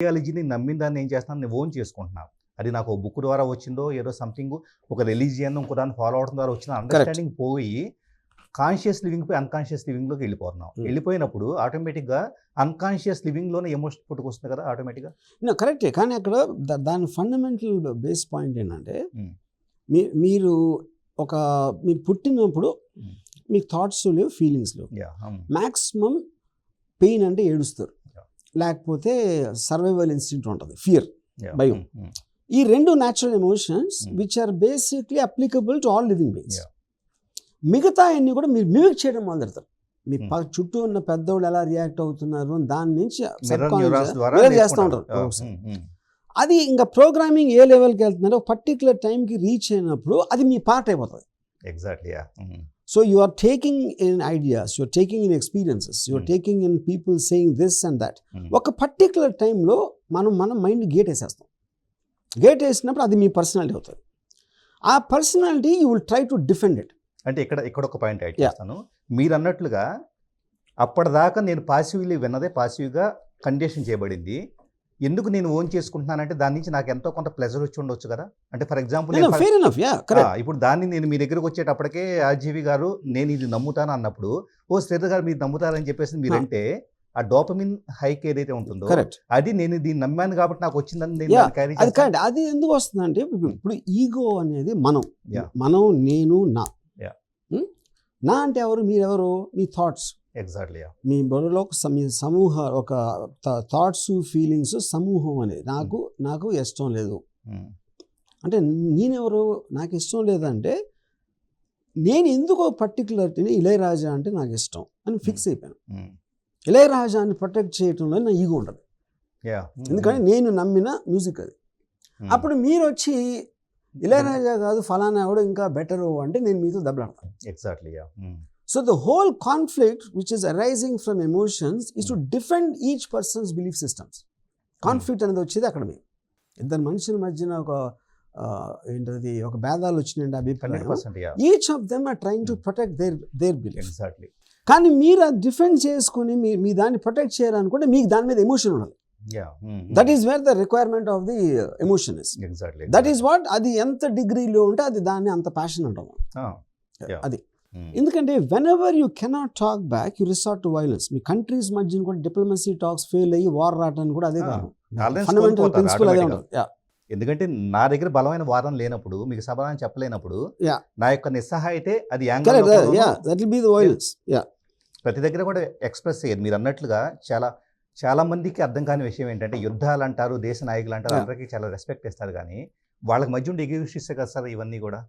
ఐడియాలజీని నమ్మిన దాన్ని ఏం చేస్తున్నాను, నేను ఓన్ చేసుకుంటున్నాను. అది నాకు బుక్ ద్వారా వచ్చిందో ఏదో సంథింగ్ ఒక రిలీజియన్ ఇంకో దాన్ని ఫాలో అవడం ద్వారా వచ్చిన అండర్స్టాండింగ్ పోయి కాన్షియస్ లివింగ్ పోయి అన్కాన్షియస్ లివింగ్లోకి వెళ్ళిపోతున్నాం. వెళ్ళిపోయినప్పుడు ఆటోమేటిక్గా అన్కాన్షియస్ లివింగ్లోనే ఎమోషన్ పుట్టుకొస్తుంది కదా ఆటోమేటిక్గా. కరెక్టే, కానీ అక్కడ దాని ఫండమెంటల్ బేస్ పాయింట్ ఏంటంటే మీరు పుట్టినప్పుడు మీకు థాట్స్ లేవు, ఫీలింగ్స్ లేవు. మ్యాక్సిమం పెయిన్ అంటే ఏడుస్తారు, లేకపోతే సర్వైవల్ ఇన్స్టింక్ట్ ఉంటుంది, ఫియర్, భయం. ఈ రెండు natural emotions which are basically applicable to all living beings. మిగతా అన్ని కూడా మీరు మిమిక్ చేయడం మొదలెడతారు. మీ చుట్టూ ఉన్న పెద్దవాళ్ళు ఎలా రియాక్ట్ అవుతున్నారు దాని నుంచి చేస్తూ ఉంటారు. అది ఇంకా ప్రోగ్రామింగ్ ఏ లెవెల్కి వెళ్తుందంటే ఒక పర్టికులర్ టైంకి రీచ్ అయినప్పుడు అది మీ పార్ట్ అయిపోతుంది. Exactly. So you are taking in ideas, you are taking in experiences, you are taking in people saying this and that. ఒక పర్టికులర్ టైంలో మన మైండ్ గేట్ వేసేస్తాం. గేట్ వేసినప్పుడు అది మీ పర్సనాలిటీ అవుతుంది. ఆ personality you will try to defend it. అంటే ఇక్కడ ఒక పాయింట్ యాడ్ చేస్తాను. మీరు అన్నట్లుగా అప్పటిదాకా నేను పాసివ్లీ విన్నదే పాసివ్గా కండిషన్ చేయబడింది. ఎందుకు నేను ఓన్ చేసుకుంటున్నానంటే దాని నుంచి నాకు ఎంతో కొంత ప్లెజర్ వచ్చి ఉండొచ్చు కదా. అంటే ఫర్ ఎగ్జాంపుల్ ఇప్పుడు దాన్ని నేను మీ దగ్గరకు వచ్చేటప్పటికే ఆర్జీవి గారు నేను ఇది నమ్ముతాను అన్నప్పుడు, ఓ శ్రీధర్ గారు మీరు నమ్ముతారని చెప్పేసి మీరంటే ఆ డోపమిన్ హైక్ ఏదైతే ఉంటుందో అది నేను దీన్ని నమ్మాను కాబట్టి నాకు వచ్చిందని అది ఎందుకు వస్తుందంటే ఇప్పుడు ఈగో అనేది మనం నేను నా అంటే ఎవరు, మీరెవరు, మీ థాట్స్. ఎగ్జాక్ట్లీ. మీ బుర్రలో మీ ఒక థాట్స్ ఫీలింగ్స్ సమూహం అనేది నాకు ఇష్టం లేదు అంటే నేనెవరు, నాకు ఇష్టం లేదంటే నేను ఎందుకు పర్టికులర్టీని ఇళయరాజా అంటే నాకు ఇష్టం అని ఫిక్స్ అయిపోయాను. ఇళయరాజాని ప్రొటెక్ట్ చేయటంలో నా ఈగో ఉండదు, ఎందుకంటే నేను నమ్మిన మ్యూజిక్ అది. అప్పుడు మీరు వచ్చి ఇళయరాజా కాదు ఫలానా ఎవడో ఇంకా బెటరు అంటే నేను మీతో దెబ్బలాడతాను. Exactly. So the whole conflict which is arising from emotions is to defend each person's belief systems. Conflict అనేది వచ్చేది అక్కడ. మేము ఇద్దరు మనుషుల మధ్యన ఒక భేదాలు వచ్చినాయండి అభిప్రాయం. Each of them are trying to protect their belief. Exactly. కానీ మీరు అది డిఫెండ్ చేసుకుని మీ దాన్ని ప్రొటెక్ట్ చేయాలనుకుంటే మీకు దాని మీద ఎమోషన్ ఉండాలి. That is where the requirement of the emotion is. That is what, అది ఎంత డిగ్రీలో ఉంటే అది దాన్ని అంత ప్యాషన్ ఉంటాం అది. ఎందుకంటే when ever you cannot talk back you resort to violence. Me countries మధ్యన కూడా డిప్లొమసీ టాక్స్ ఫెయిల్ అయ్యి వార్ రావడానికి కూడా అదే కారణం. ఫండమెంటల్ ప్రిన్సిపల్ అదే ఉంటుంది. ఎందుకంటే నా దగ్గర బలమైన వాదన లేనప్పుడు, మీకు సమాధానం చెప్పలేనప్పుడు నా యొక్క నిస్సహాయతే అది ప్రతి దగ్గర కూడా ఎక్స్ప్రెస్ అయ్యేది. మీరు అన్నట్లుగా చాలా మందికి అర్థం కాని విషయం ఏంటంటే యుద్ధాలు అంటారు, దేశ నాయకులు అంటారు, అందరికీ చాలా రెస్పెక్ట్ ఇస్తారు, కానీ వాళ్ళకి మధ్య ఉండి ఎగ్జిస్ట్ కదా సార్ ఇవన్నీ కూడా.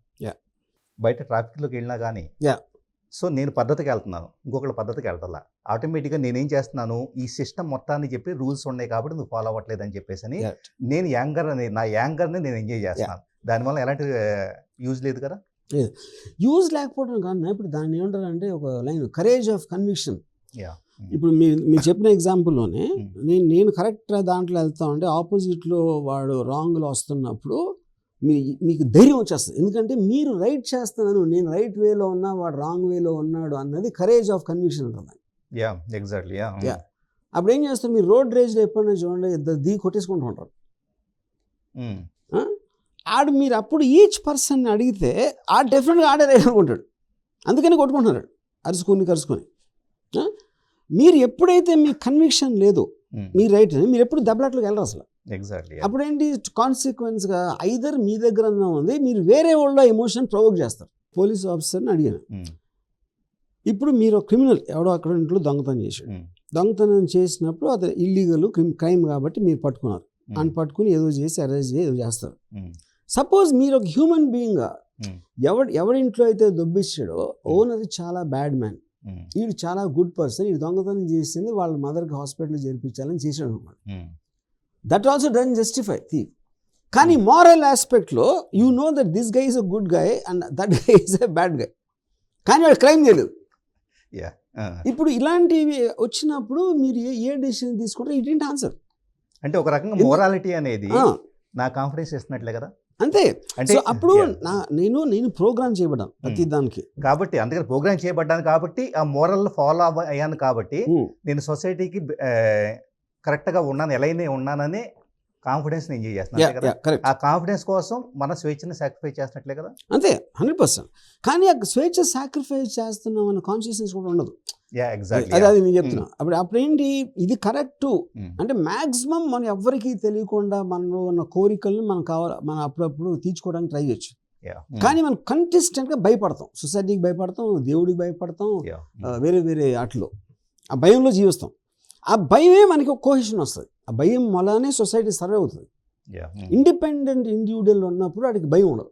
బయట ట్రాఫిక్లోకి వెళ్ళినా కానీ సో నేను పద్ధతికి వెళ్తున్నాను, ఇంకొకళ్ళ పద్ధతికి వెళ్తాలా, ఆటోమేటిక్గా నేనేం చేస్తున్నాను, ఈ సిస్టమ్ మొత్తాన్ని చెప్పి రూల్స్ ఉన్నాయి కాబట్టి నువ్వు ఫాలో అవ్వట్లేదు అని చెప్పేసి నేను నా యాంగర్ని నేను ఎంజాయ్ చేస్తున్నాను. దానివల్ల ఎలాంటి యూజ్ లేదు కదా. యూజ్ లేకపోవడం కానీ ఇప్పుడు దాన్ని ఏమంటారంటే ఒక లైన్ కరేజ్ ఆఫ్ కన్విక్షన్. ఇప్పుడు మీరు చెప్పిన ఎగ్జాంపుల్లోనే నేను కరెక్ట్ దాంట్లో వెళ్తా ఉంటే ఆపోజిట్లో వాడు రాంగ్లో వస్తున్నప్పుడు మీకు ధైర్యం వచ్చేస్తుంది. ఎందుకంటే మీరు రైట్ చేస్తున్నాను, నేను రైట్ వేలో ఉన్నా వాడు రాంగ్ వేలో ఉన్నాడు అన్నది కరేజ్ ఆఫ్ కన్విక్షన్ ఉంటుంది. ఎగ్జాక్ట్లీ. అప్పుడు ఏం చేస్తారు, మీరు రోడ్ రేజ్లో ఎప్పుడైనా చూడండి ఇద్దరు కొట్టేసుకుంటూ ఉంటారు. మీరు అప్పుడు ఈచ్ పర్సన్ అడిగితే డెఫినెట్గా ఆడే రైట్ అనుకుంటాడు, అందుకని కొట్టుకుంటున్నాడు కరుచుకొని. మీరు ఎప్పుడైతే మీ కన్విక్షన్ లేదో మీరు రైట్ మీరు ఎప్పుడు దెబ్బలాట్లోకి వెళ్ళరు అసలు. ఎగ్జాక్ట్లీ. అప్పుడేంటి కాన్సిక్వెన్స్గా ఐదర్ మీ దగ్గర ఉంది, మీరు వేరే వాళ్ళ ఎమోషన్ ప్రొవోక్ చేస్తారు. పోలీస్ ఆఫీసర్ని అడిగాను, ఇప్పుడు మీరు క్రిమినల్ ఎవడో అక్కడ ఇంట్లో దొంగతనం చేశాడు, దొంగతనం చేసినప్పుడు అది ఇల్లీగల్ క్రైమ్ కాబట్టి మీరు పట్టుకున్నారు, అని పట్టుకుని ఏదో చేసి అరెస్ట్ చేసి ఏదో చేస్తారు. సపోజ్ మీరు ఒక హ్యూమన్ బీయింగ్గా ఎవడింట్లో అయితే దొబ్బిచ్చాడో ఓనర్ చాలా బ్యాడ్ మ్యాన్, వీడు చాలా గుడ్ పర్సన్, వీడు దొంగతనం చేసింది వాళ్ళ మదర్కి హాస్పిటల్ చేర్పించాలని చేశాడు అనమాట. That also doesn't justify thief. కానీ మారల్ ఆస్పెక్ట్లో you know that this guy is a good guy and that guy is a bad guy, కానీ వాడు క్రైమ్ చేయలేదు. ఇప్పుడు ఇలాంటివి వచ్చినప్పుడు మీరు ఏ డెసిషన్ తీసుకుంటారో ఇట్ ఇంట్ ఆన్సర్. అంటే ఒక రకంగా మోరాలిటీ అనేది నా కాన్ఫిడెన్స్ ఇస్తున్నట్లే కదా. అంతే. అంటే అప్పుడు నేను ప్రోగ్రామ్ చేయబడ్డాను ప్రతి దానికి, కాబట్టి అందుకని ప్రోగ్రామ్ చేయబడ్డాను కాబట్టి ఆ మోరల్ ఫాలో అయ్యాను కాబట్టి నేను సొసైటీకి కరెక్ట్గా ఉన్నాను, ఎలా అయినా ఉన్నానని కాన్ఫిడెన్స్ని ఎంజాయ్ చేస్తున్నాను అంతే కదా. కరెక్ట్. ఆ కాన్ఫిడెన్స్ కోసం మన స్వేచ్ఛని సాక్రిఫైస్ చేస్తున్నట్లే కదా. అంతే 100%. కానీ ఆ స్వేచ్ఛ సాక్రిఫైస్ చేస్తున్నాం అనే కాన్షియస్నెస్ కూడా ఉండదు. ఎగ్జాక్ట్లీ. అది నేను చెప్తున్నా. అప్పుడేంటి ఇది కరెక్ట్ అంటే మ్యాక్సిమం మనం ఎవరికి తెలియకుండా మనలో ఉన్న కోరికల్ని మనం మనం అప్పుడప్పుడు తీర్చుకోవడానికి ట్రై చేయొచ్చు. కానీ మనం కంటెస్టెంట్గా భయపడతాం, సొసైటీకి భయపడతాం, దేవుడికి భయపడతాం, వేరే వేరే ఆటలో ఆ భయంలో జీవిస్తాం. ఆ భయమే మనకి ఒక కోహెషన్ వస్తుంది. ఆ భయం వల్లనే సొసైటీ సర్వే అవుతుంది. ఇండిపెండెంట్ ఇండివిజువల్ ఉన్నప్పుడు వాడికి భయం ఉండదు.